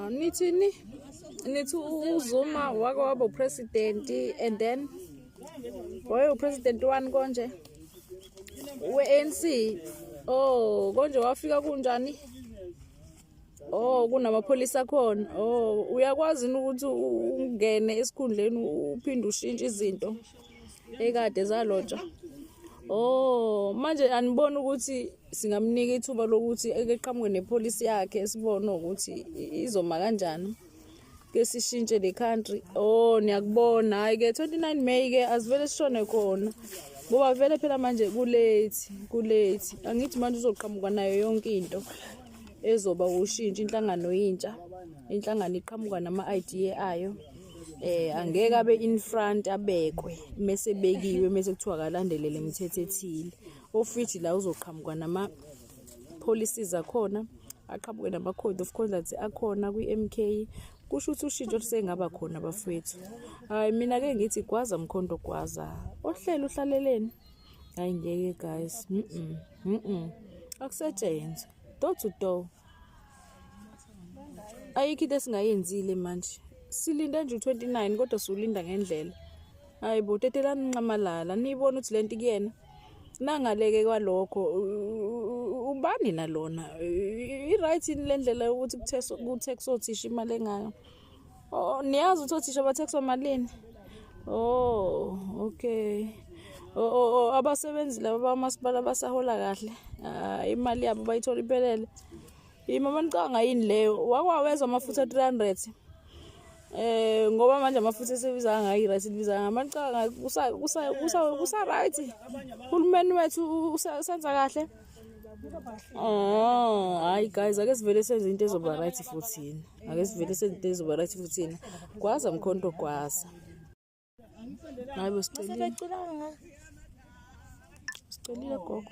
Nithi uZuma wake waba upresident and then upresident one konje we-ANC. Oh, konje wafika kunjani? Oh, kunamapholisa khona. Oh, uyakwazi ukuthi ungene esikhundleni uphinde ushintshe izinto ekade zalotshwa. Oh, manje anibona ukuthi singamnika ithuba lokuthi eqhamuke nepolicy yakhe sibone ukuthi izoma kanjani ke sishintshe le country. Oh, niyakubona. Hayi ke 29 May ke asivele sishone khona. Ngoba vele phela manje kulethi. Angithi manje uzoqhamuka nayo yonke into ezoba ushintsha inhlangano yintsha. Inhlangano iqhamuka nama-idea ayo. Angeke abe in front abekwe mase bekiwe mase kuthiwa akalandelele imithetho ethile. Ofithi la uzoqhamuka nama policies akhona, aqhamuke nama code of conduct akhona kwi-MK. Kusho ukuthi ushintsho lusengaba khona bafowethu. Hayi mina ke ngithi gwaza mkhonto gwaza. Ohlelo uhlaleleni. Hayi ngeke guys. Akusetshenzwe. Door to door. Ayikho into esingayenzile manje. Silinda nje 29 kodwa siulinda ngendlela. Hayi bo tetelani nqamalala nibona ukuthi lento kuyena nangaleke kwalokho ubani nalona i-right lendlela yokuthi kutex othisha imali engayo. Oh, niyazi ukuthi othisha bathexwa malini? Oh, okay. Oh, abasebenzi laba bamasipala basahola kahle. Imali yabo bayithola iphelele. Imama nicanga yini leyo? Wakwawezwa amafutha 300. Ngoba manje amafutha esebiza ngayi right libiza ngamanqanga kusa right. Uhulumeni wethu usenza kahle. Hayi guys, ake sivele senze into ezoba right futhi. Ake sivele senze into ezoba right futhi. Gwaza mkhonto gwaza. Hayi bosicelile. Sicelile gogo.